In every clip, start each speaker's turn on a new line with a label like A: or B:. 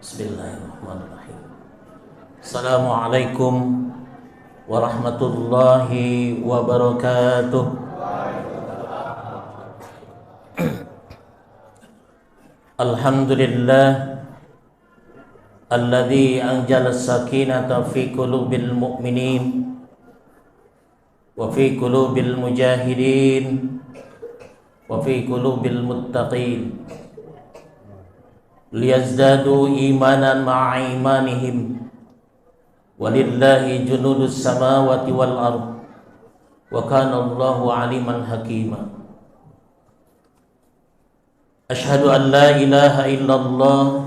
A: Bismillahirrahmanirrahim. Assalamualaikum warahmatullahi wabarakatuh. Alhamdulillah alladzi anzala as-sakinata fi qulubil mu'minin wa fi qulubil mujahidin wa fi qulubil muttaqin liyazdadu imanan ma'a imanihim walillahi junudus samawati wal ard wa kana Allahu aliman hakima. Asyhadu an la ilaha illallah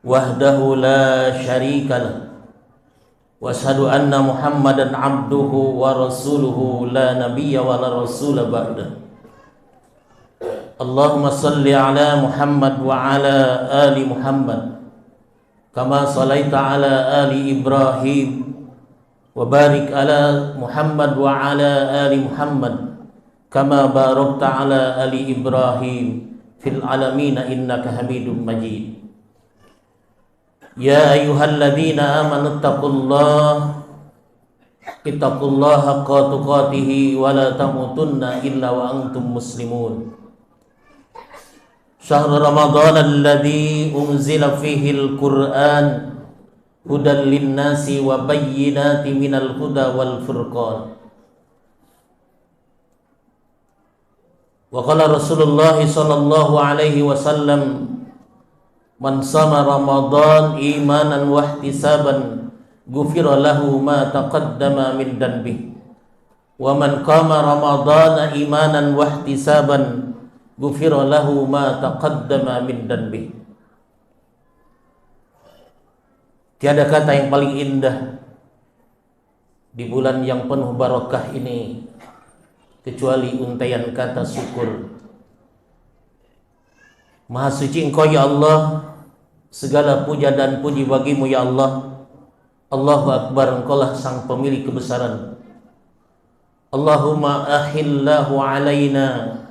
A: wahdahu la syarika lah wa asyhadu anna Muhammadan abduhu wa rasuluhu la nabiyya wa la rasula ba'da. Allahumma salli ala Muhammad wa ala ali Muhammad kama sallaita ala ali Ibrahim wa barik ala Muhammad wa ala ali Muhammad kama barakta ala ali Ibrahim fil alamin innaka Hamidum Majid. Ya ayyuhalladzina amanu taqullaha haqqa tuqatih wa la tamutunna illa wa antum muslimun. Syahr Ramadan alladzi unzila fihi al-Qur'an hudan lin-nasi wa bayyinatin minal huda wal furqan. Wa qala Rasulullah sallallahu alaihi wasallam man sama Ramadan imanan wa ihtisaban ghufira lahu ma taqaddama min dhanbihi wa man qama Ramadan imanan wa ihtisaban ghufira lahu ma taqaddama min dhanbihi. Tiada kata yang paling indah di bulan yang penuh barakah ini kecuali untaian kata syukur. Maha suci Engkau ya Allah, segala puja dan puji bagimu ya Allah. Allahu Akbar, Engkaulah sang pemilik kebesaran. Allahumma ahillahu alaina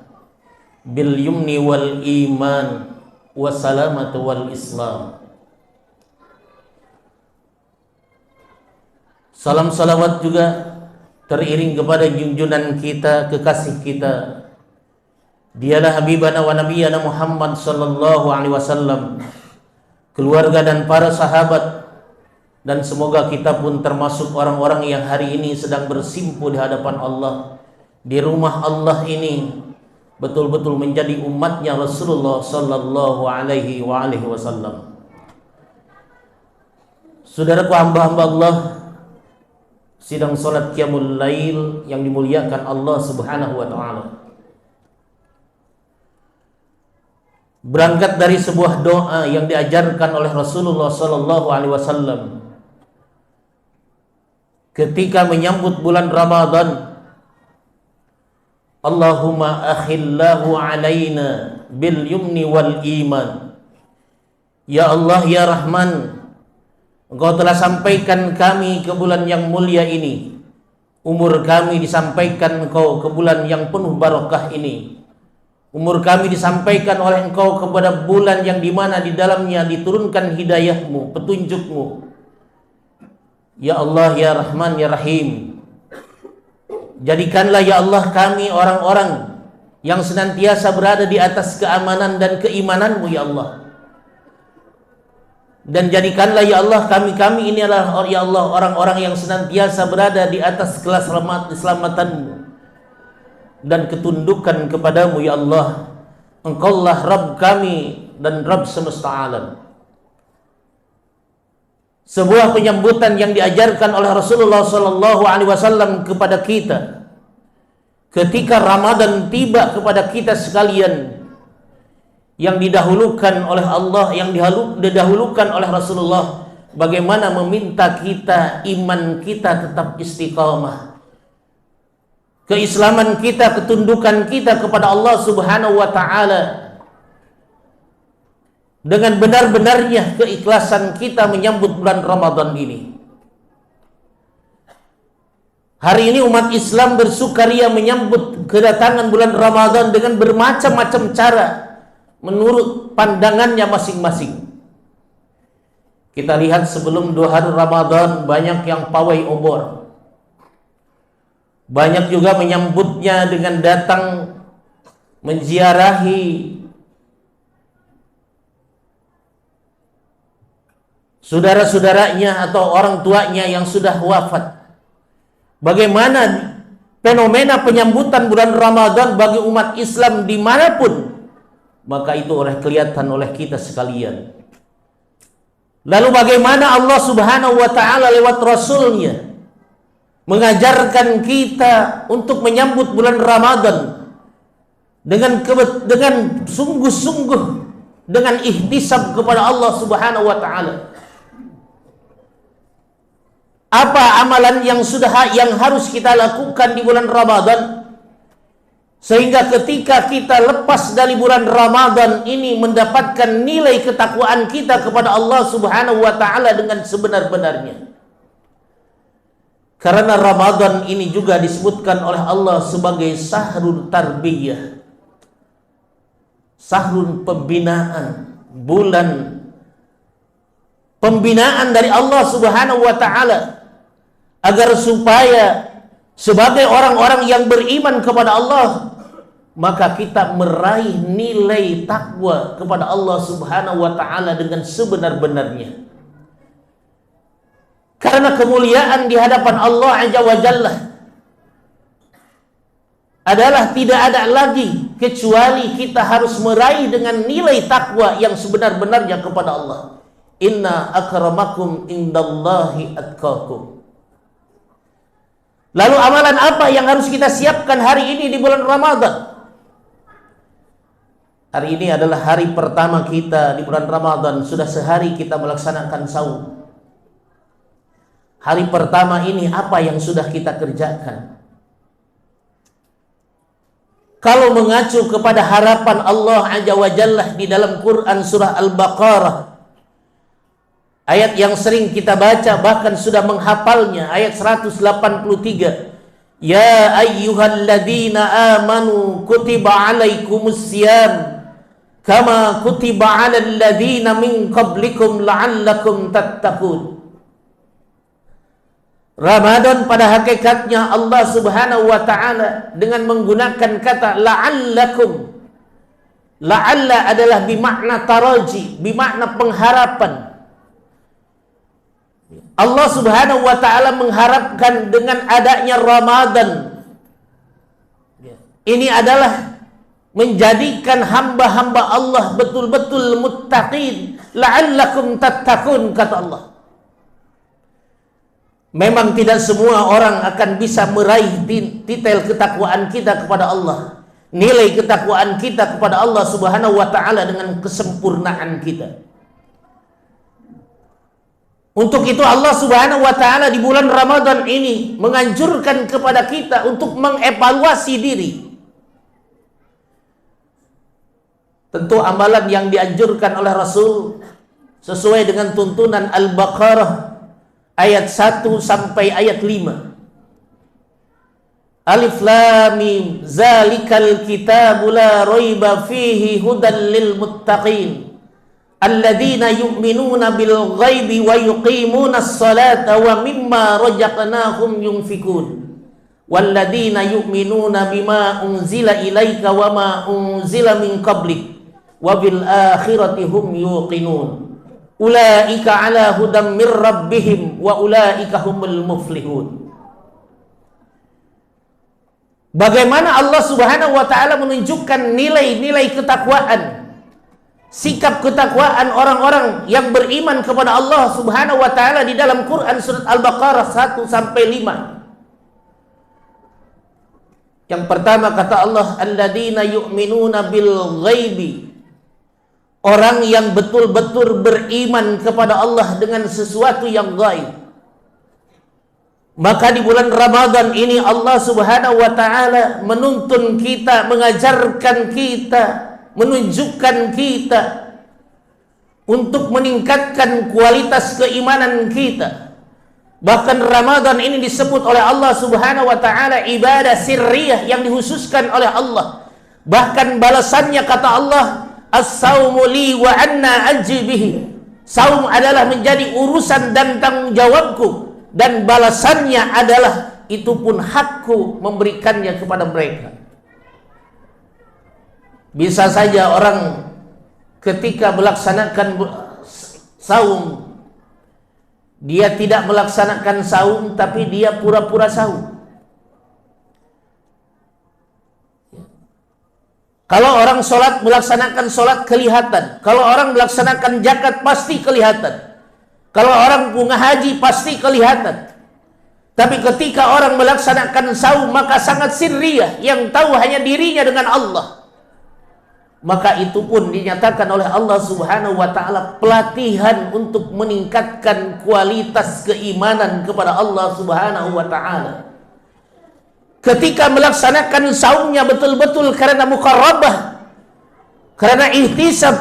A: bil yumni wal iman wa salamatu wal islam. Salam salawat juga teriring kepada junjungan kita, kekasih kita. Dialah habibana wa nabiyana Muhammad sallallahu alaihi wasallam, keluarga dan para sahabat, dan semoga kita pun termasuk orang-orang yang hari ini sedang bersimpu di hadapan Allah, di rumah Allah ini, betul-betul menjadi umatnya Rasulullah sallallahu alaihi wasallam. Saudaraku hamba-hamba Allah, sidang salat qiyamul lail yang dimuliakan Allah Subhanahu wa taala. Berangkat dari sebuah doa yang diajarkan oleh Rasulullah sallallahu alaihi wasallam ketika menyambut bulan Ramadan. Allahumma akhillahu alaina bil yumni wal iman. Ya Allah ya Rahman, Engkau telah sampaikan kami ke bulan yang mulia ini. Umur kami disampaikan Engkau ke bulan yang penuh barakah ini. Umur kami disampaikan oleh Engkau kepada bulan yang dimana di dalamnya diturunkan hidayahmu, petunjukmu. Ya Allah ya Rahman ya Rahim, jadikanlah ya Allah kami orang-orang yang senantiasa berada di atas keamanan dan keimananmu ya Allah. Dan jadikanlah ya Allah kami ini adalah ya Allah orang-orang yang senantiasa berada di atas kelas keselamatanmu dan ketundukan kepadamu ya Allah. Engkaulah Rabb kami dan Rabb semesta alam. Sebuah penyambutan yang diajarkan oleh Rasulullah sallallahu alaihi wasallam kepada kita ketika Ramadan tiba kepada kita sekalian, yang didahulukan oleh Allah, yang didahulukan oleh Rasulullah, bagaimana meminta kita iman kita tetap istiqamah, keislaman kita, ketundukan kita kepada Allah Subhanahu wa taala, dengan benar-benarnya keikhlasan kita menyambut bulan Ramadan ini. Hari ini umat Islam bersukaria menyambut kedatangan bulan Ramadan dengan bermacam-macam cara menurut pandangannya masing-masing. Kita lihat sebelum 2 hari Ramadan banyak yang pawai obor. Banyak juga menyambutnya dengan datang menziarahi saudara-saudaranya atau orang tuanya yang sudah wafat. Bagaimana fenomena penyambutan bulan Ramadan bagi umat Islam dimanapun, maka itu kelihatan oleh kita sekalian. Lalu bagaimana Allah Subhanahu wa ta'ala lewat Rasulnya mengajarkan kita untuk menyambut bulan Ramadan dengan sungguh-sungguh, dengan ihtisab kepada Allah Subhanahu wa ta'ala. Apa amalan yang harus kita lakukan di bulan Ramadan sehingga ketika kita lepas dari bulan Ramadan ini mendapatkan nilai ketakwaan kita kepada Allah Subhanahu wa ta'ala dengan sebenar-benarnya. Karena Ramadan ini juga disebutkan oleh Allah sebagai sahrul tarbiyah, sahrul pembinaan, bulan pembinaan dari Allah Subhanahu wa ta'ala, agar supaya sebagai orang-orang yang beriman kepada Allah, maka kita meraih nilai takwa kepada Allah Subhanahu wa ta'ala dengan sebenar-benarnya. Karena kemuliaan di hadapan Allah Azza wa Jalla adalah tidak ada lagi kecuali kita harus meraih dengan nilai takwa yang sebenar-benarnya kepada Allah. Inna akramakum indallahi atqakum. Lalu amalan apa yang harus kita siapkan hari ini di bulan Ramadan? Hari ini adalah hari pertama kita di bulan Ramadan. Sudah sehari kita melaksanakan saum. Hari pertama ini apa yang sudah kita kerjakan? Kalau mengacu kepada harapan Allah Azza wa Jalla di dalam Quran surah Al-Baqarah, ayat yang sering kita baca, bahkan sudah menghafalnya, ayat 183. Ya ayyuhalladzina amanu kutiba alaikumus siyam kama kutiba alal ladzina min qablikum la'allakum tattaqun. Ramadan pada hakikatnya Allah Subhanahu wa ta'ala dengan menggunakan kata la'allakum. La'alla adalah bimakna taraji, bimakna pengharapan. Allah Subhanahu wa ta'ala mengharapkan dengan adanya Ramadan, ini adalah menjadikan hamba-hamba Allah betul-betul muttaqin, la'allakum tattaqun, kata Allah. Memang tidak semua orang akan bisa meraih detail ketakwaan kita kepada Allah, nilai ketakwaan kita kepada Allah Subhanahu wa ta'ala dengan kesempurnaan kita. Untuk itu Allah Subhanahu wa ta'ala di bulan Ramadan ini menganjurkan kepada kita untuk mengevaluasi diri. Tentu amalan yang dianjurkan oleh Rasul sesuai dengan tuntunan Al-Baqarah ayat 1 sampai ayat 5. Alif lam mim zalikal kitabu la raiba fihi hudan lil muttaqin alladzina yu'minuna bil ghaibi wa yuqimuna as-salata wa mimma razaqnahum yunfikun walladzina yu'minuna bima unzila ilaika wa ma unzila min qablik wa bil akhirati hum yuqinun ulaika ala hudam mir rabbihim wa ulaika humul muflihun. Bagaimana Allah Subhanahu wa ta'ala menunjukkan nilai-nilai ketakwaan, sikap ketakwaan orang-orang yang beriman kepada Allah Subhanahu wa ta'ala di dalam Quran surat Al-Baqarah 1 sampai 5. Yang pertama kata Allah, alladzina yu'minuna bil ghaibi, orang yang betul-betul beriman kepada Allah dengan sesuatu yang gaib. Maka di bulan Ramadan ini Allah Subhanahu wa ta'ala menuntun kita, mengajarkan kita, menunjukkan kita untuk meningkatkan kualitas keimanan kita. Bahkan Ramadan ini disebut oleh Allah Subhanahu wa ta'ala ibadah sirriyah yang dihususkan oleh Allah. Bahkan balasannya kata Allah, as-sawmu li wa anna ajzi bihi. Saum adalah menjadi urusan dan tanggung jawabku, dan balasannya adalah itu pun hakku memberikannya kepada mereka. Bisa saja orang ketika melaksanakan saum, dia tidak melaksanakan saum, tapi dia pura-pura saum. Kalau orang sholat, melaksanakan sholat kelihatan. Kalau orang melaksanakan zakat pasti kelihatan. Kalau orang bunga haji pasti kelihatan. Tapi ketika orang melaksanakan saum, maka sangat sirriyah, yang tahu hanya dirinya dengan Allah. Maka itu pun dinyatakan oleh Allah Subhanahu wa ta'ala pelatihan untuk meningkatkan kualitas keimanan kepada Allah Subhanahu wa ta'ala. Ketika melaksanakan saumnya betul-betul karena muqarrabah, karena ihtisab,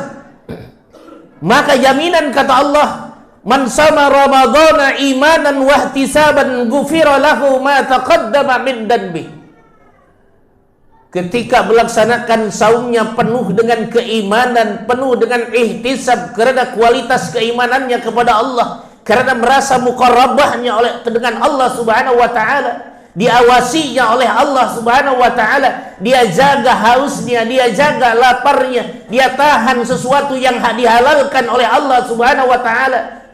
A: maka jaminan kata Allah, man sama ramadhana imanan wa ihtisaban ghufira lahu ma taqaddama min dhanbi. Ketika melaksanakan saumnya penuh dengan keimanan, penuh dengan ihtisab karena kualitas keimanannya kepada Allah, karena merasa muqarrabahnya oleh dengan Allah Subhanahu wa ta'ala, diawasinya oleh Allah Subhanahu wa ta'ala, dia jaga hausnya, dia jaga laparnya, dia tahan sesuatu yang dihalalkan oleh Allah Subhanahu wa ta'ala,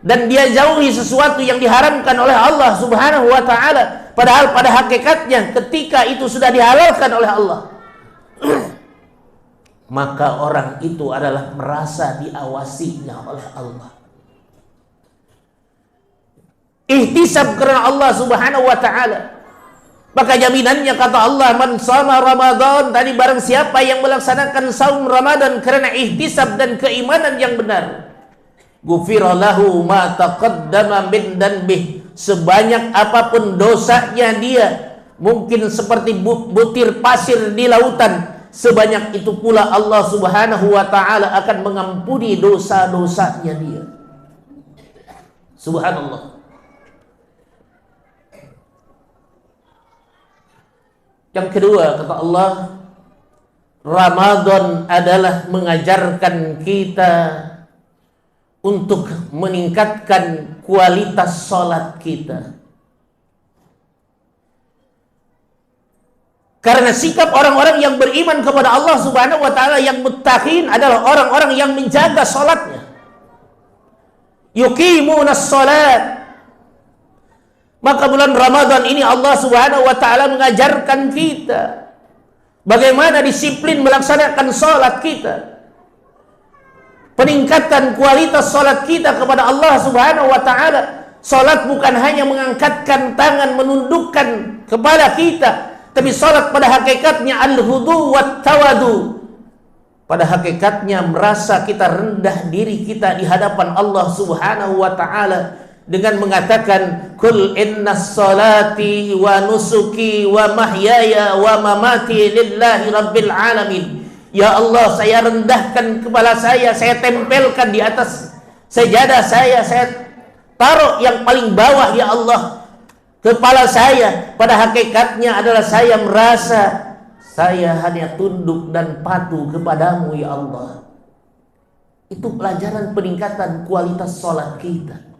A: dan dia jauhi sesuatu yang diharamkan oleh Allah Subhanahu wa ta'ala. Padahal pada hakikatnya ketika itu sudah dihalalkan oleh Allah, maka orang itu adalah merasa diawasinya oleh Allah. Ihtisab karena Allah Subhanahu wa ta'ala, maka jaminannya kata Allah, man shama Ramadan, tadi barang siapa yang melaksanakan saum Ramadan karena ihtisab dan keimanan yang benar, ghufira lahu ma taqaddama min dhanbihi, sebanyak apapun dosanya dia, mungkin seperti butir pasir di lautan, sebanyak itu pula Allah Subhanahu wa ta'ala akan mengampuni dosa-dosanya dia. Subhanallah. Yang kedua kata Allah, Ramadan adalah mengajarkan kita untuk meningkatkan kualitas sholat kita. Karena sikap orang-orang yang beriman kepada Allah Subhanahu wa ta'ala, yang muttaqin, adalah orang-orang yang menjaga sholatnya. Yuqimunas sholat. Maka bulan Ramadan ini Allah Subhanahu wa ta'ala mengajarkan kita bagaimana disiplin melaksanakan sholat kita. Peningkatan kualitas sholat kita kepada Allah Subhanahu wa ta'ala. Sholat bukan hanya mengangkatkan tangan, menundukkan kepala kita, tapi sholat pada hakikatnya al-hudu wa tawadu. Pada hakikatnya merasa kita rendah diri kita di hadapan Allah Subhanahu wa ta'ala, dengan mengatakan kul innas salati wa nusuki wa mahyaya wa mamati lillahi rabbil alamin. Ya Allah, saya rendahkan kepala saya tempelkan di atas sajadah saya taruh yang paling bawah ya Allah kepala saya. Pada hakikatnya adalah saya merasa saya hanya tunduk dan patuh kepadamu ya Allah. Itu pelajaran peningkatan kualitas sholat kita.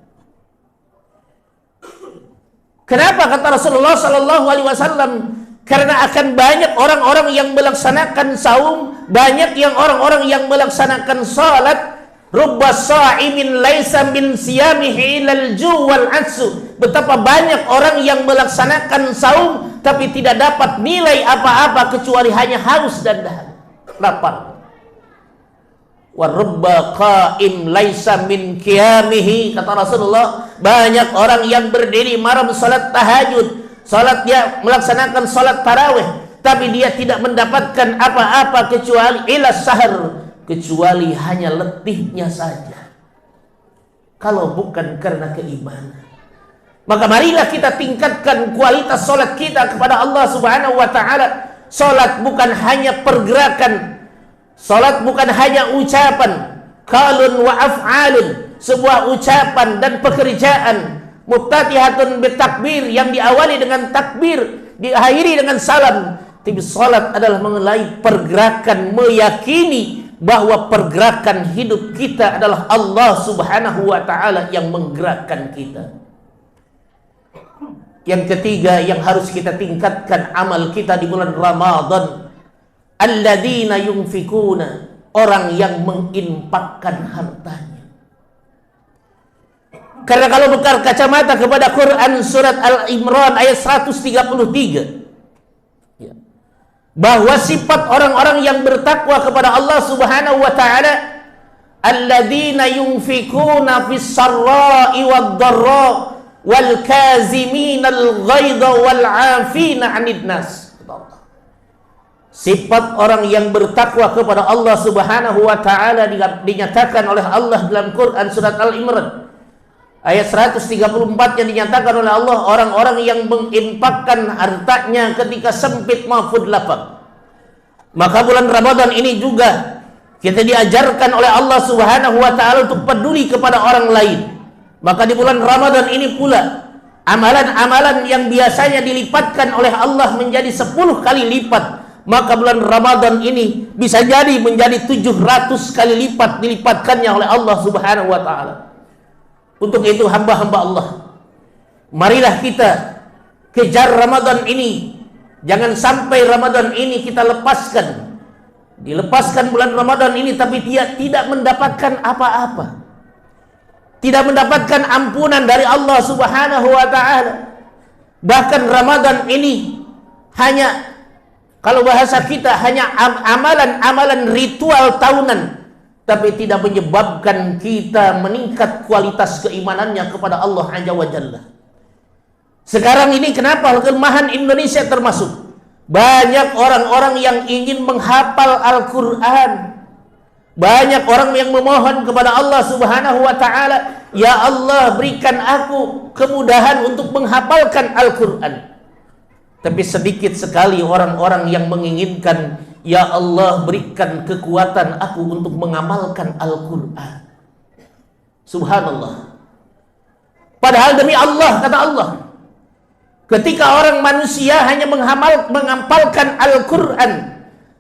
A: Kenapa kata Rasulullah Sallallahu Alaihi Wasallam? Karena akan banyak orang-orang yang melaksanakan saum, banyak yang orang-orang yang melaksanakan salat. Rubba sha'imin laisa min siyamihi ilal ju' wal 'atsu. Betapa banyak orang yang melaksanakan saum tapi tidak dapat nilai apa-apa kecuali hanya haus dan lapar. Wa rubba qa'im laisa min qiyamihi, kata Rasulullah, banyak orang yang berdiri malam salat tahajud, salat dia melaksanakan salat tarawih, tapi dia tidak mendapatkan apa-apa kecuali ila sahar, kecuali hanya letihnya saja. Kalau bukan karena keimanan, maka marilah kita tingkatkan kualitas salat kita kepada Allah Subhanahu wa ta'ala. Salat bukan hanya pergerakan, salat bukan hanya ucapan, qalun wa af'alun, sebuah ucapan dan pekerjaan, muftatihatun bitakbir, yang diawali dengan takbir, diakhiri dengan salam. Tapi salat adalah mengenai pergerakan, meyakini bahwa pergerakan hidup kita adalah Allah Subhanahu wa ta'ala yang menggerakkan kita. Yang ketiga yang harus kita tingkatkan amal kita di bulan Ramadan, alladzina yunfikuna, orang yang menginfakkan hartanya. Karena kalau berkacamata kepada Quran surat Al-Imran ayat 133, bahwa sifat orang-orang yang bertakwa kepada Allah Subhanahu wa ta'ala, alladzina yunfikuna fis sarra'i wad dharra wal kaziminal ghaidha wal 'afina 'anil nas. Sifat orang yang bertakwa kepada Allah Subhanahu wa ta'ala dinyatakan oleh Allah dalam Quran surat Al-Imran ayat 134 yang dinyatakan oleh Allah, orang-orang yang menginfakkan hartanya ketika sempit maupun lapang. Maka bulan Ramadan ini juga kita diajarkan oleh Allah Subhanahu wa ta'ala untuk peduli kepada orang lain. Maka di bulan Ramadan ini pula amalan-amalan yang biasanya dilipatkan oleh Allah menjadi 10 kali lipat, maka bulan Ramadan ini bisa jadi menjadi 700 kali lipat dilipatkannya oleh Allah Subhanahu wa ta'ala. Untuk itu hamba-hamba Allah, marilah kita kejar Ramadan ini. Jangan sampai Ramadan ini kita lepaskan. Dilepaskan bulan Ramadan ini tapi dia tidak mendapatkan apa-apa. Tidak mendapatkan ampunan dari Allah Subhanahu wa ta'ala. Bahkan Ramadan ini hanya, kalau bahasa kita, hanya amalan-amalan ritual tahunan, tapi tidak menyebabkan kita meningkat kualitas keimanannya kepada Allah Azza wa Jalla. Sekarang ini kenapa kelemahan Indonesia termasuk? Banyak orang-orang yang ingin menghafal Al-Quran. Banyak orang yang memohon kepada Allah Subhanahu wa ta'ala, ya Allah berikan aku kemudahan untuk menghafalkan Al-Quran. Tapi sedikit sekali orang-orang yang menginginkan, ya Allah berikan kekuatan aku untuk mengamalkan Al-Quran. Subhanallah. Padahal demi Allah, kata Allah, ketika orang manusia hanya menghafalkan Al-Quran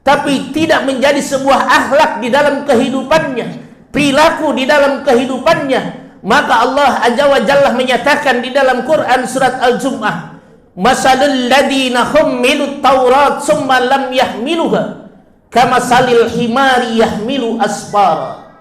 A: tapi tidak menjadi sebuah akhlak di dalam kehidupannya, perilaku di dalam kehidupannya, maka Allah Azza wa Jalla menyatakan di dalam Quran surat Al-Jum'ah, masalul ladina hummilut taurat summa lam yahmiluha kamasalil himari yahmilu asfara.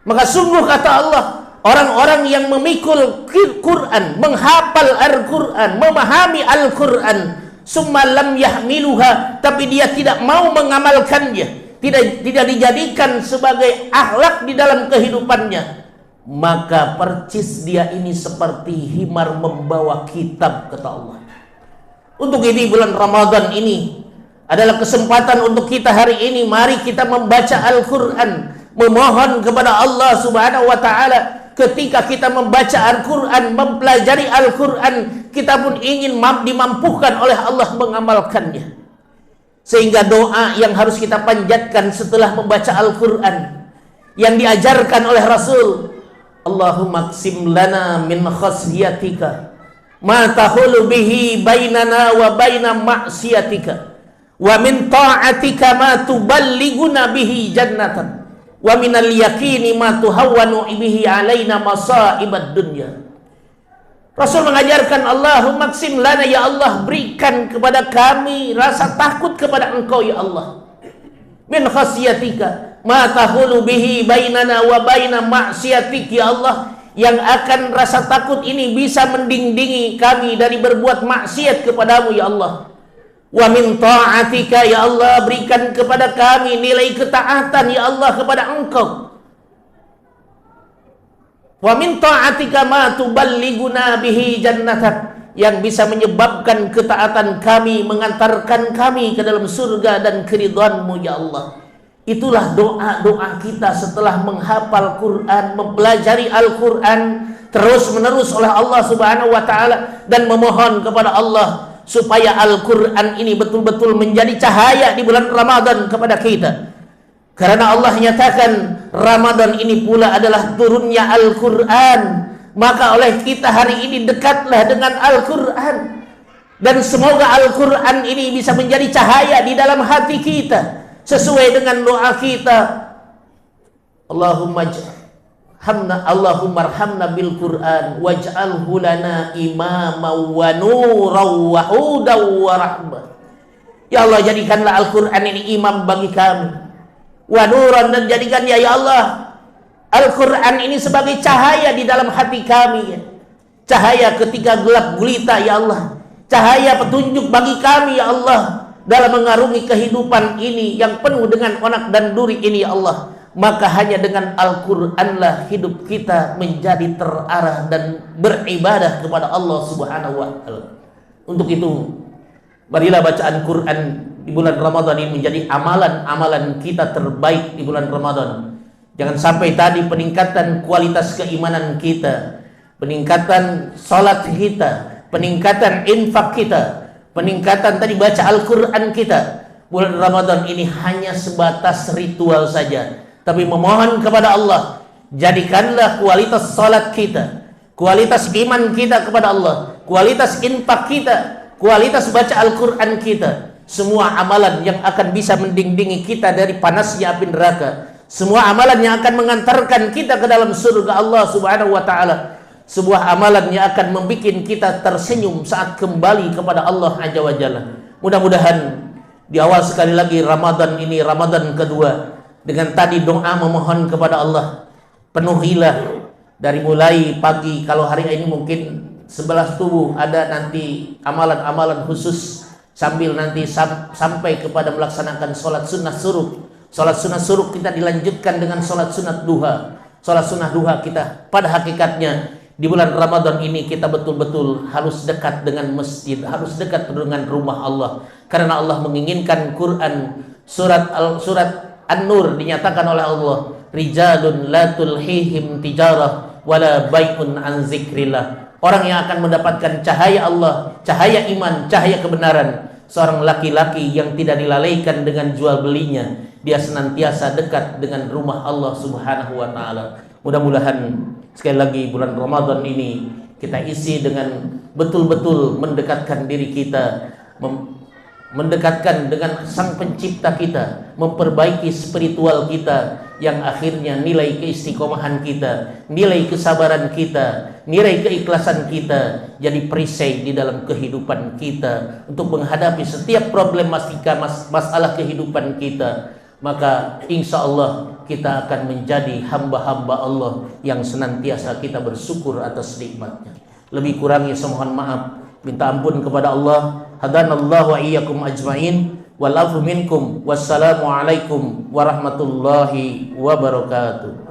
A: Maka sungguh kata Allah, orang-orang yang memikul Quran, menghafal Al-Quran, memahami Al-Quran, summa lam yahmiluha, tapi dia tidak mau mengamalkannya, tidak dijadikan sebagai akhlak di dalam kehidupannya, maka percis dia ini seperti himar membawa kitab, kata Allah. Untuk ini bulan Ramadan ini adalah kesempatan untuk kita hari ini. Mari kita membaca Al-Quran, memohon kepada Allah Subhanahu wa ta'ala. Ketika kita membaca Al-Quran, mempelajari Al-Quran, kita pun ingin dimampukan oleh Allah mengamalkannya. Sehingga doa yang harus kita panjatkan setelah membaca Al-Quran yang diajarkan oleh Rasul, Allahumma qsim lana min khasyiatika ma tahulu bihi bainana wa baina ma'siyatika wa min ta'atika ma tuballighuna bihi jannatan wa minal yaqini ma tuhawwanu bihi alaina masaibad dunya. Rasul mengajarkan, Allahumma qsim lana, ya Allah berikan kepada kami rasa takut kepada Engkau ya Allah, min khasyiatika ma tahulu bihi bainana wa baina ma'siyatik, ya Allah, yang akan rasa takut ini bisa mendingdingi kami dari berbuat maksiat kepadamu ya Allah. Wa min ta'atika, ya Allah berikan kepada kami nilai ketaatan ya Allah kepada Engkau. Wa min ta'atika ma tuballighuna bihi jannatak, yang bisa menyebabkan ketaatan kami mengantarkan kami ke dalam surga dan keridhaan-Mu ya Allah. Itulah doa-doa kita setelah menghafal Quran, mempelajari Al-Quran terus menerus oleh Allah Subhanahu wa ta'ala, dan memohon kepada Allah supaya Al-Quran ini betul-betul menjadi cahaya di bulan Ramadan kepada kita. Karena Allah nyatakan Ramadan ini pula adalah turunnya Al-Quran, maka oleh kita hari ini dekatlah dengan Al-Quran, dan semoga Al-Quran ini bisa menjadi cahaya di dalam hati kita, sesuai dengan doa kita, Allahumma arhamna bil Qur'an waj'alhu lana imama wa nuran wa hudan wa rahmah. Ya Allah, jadikanlah Al-Qur'an ini imam bagi kami, wa nuran, dan jadikan ya Allah Al-Qur'an ini sebagai cahaya di dalam hati kami, ya. Cahaya ketika gelap gulita ya Allah, cahaya petunjuk bagi kami ya Allah dalam mengarungi kehidupan ini yang penuh dengan onak dan duri ini ya Allah. Maka hanya dengan Al-Qur'anlah hidup kita menjadi terarah dan beribadah kepada Allah Subhanahu wa taala. Untuk itu, marilah bacaan Quran di bulan Ramadan ini menjadi amalan-amalan kita terbaik di bulan Ramadan. Jangan sampai tadi peningkatan kualitas keimanan kita, peningkatan salat kita, peningkatan infak kita, peningkatan tadi baca Al-Quran kita, bulan Ramadan ini hanya sebatas ritual saja. Tapi memohon kepada Allah, jadikanlah kualitas salat kita, kualitas iman kita kepada Allah, kualitas infak kita, kualitas baca Al-Quran kita, semua amalan yang akan bisa mendingdingi kita dari panasnya api neraka, semua amalan yang akan mengantarkan kita ke dalam surga Allah Subhanahu wa taala, sebuah amalan yang akan membuat kita tersenyum saat kembali kepada Allah Azza wa Jalla. Mudah-mudahan di awal sekali lagi Ramadan ini, Ramadan kedua, dengan tadi doa memohon kepada Allah, penuhilah dari mulai pagi, kalau hari ini mungkin 11 subuh ada nanti amalan-amalan khusus, sambil nanti sampai kepada melaksanakan sholat sunnah suruh. Sholat sunnah suruh kita dilanjutkan dengan sholat sunnah duha. Sholat sunnah duha kita pada hakikatnya di bulan Ramadan ini kita betul-betul harus dekat dengan masjid, harus dekat dengan rumah Allah, karena Allah menginginkan Quran surat An-Nur dinyatakan oleh Allah, rijalun la tulhihim tijarah wala bai'un an zikrillah. Orang yang akan mendapatkan cahaya Allah, cahaya iman, cahaya kebenaran, seorang laki-laki yang tidak dilalaikan dengan jual belinya, dia senantiasa dekat dengan rumah Allah Subhanahu wa taala. Mudah-mudahan sekali lagi bulan Ramadan ini kita isi dengan betul-betul mendekatkan diri kita, mendekatkan dengan Sang Pencipta kita, memperbaiki spiritual kita, yang akhirnya nilai keistiqomahan kita, nilai kesabaran kita, nilai keikhlasan kita jadi perisai di dalam kehidupan kita untuk menghadapi setiap problematika masalah kehidupan kita. Maka insya Allah kita akan menjadi hamba-hamba Allah yang senantiasa kita bersyukur atas nikmatnya. Lebih kurangnya saya mohon maaf, minta ampun kepada Allah. Hadanallahu wa iyyakum ajmain, wal afu minkum, wassalamu alaikum warahmatullahi wabarakatuh.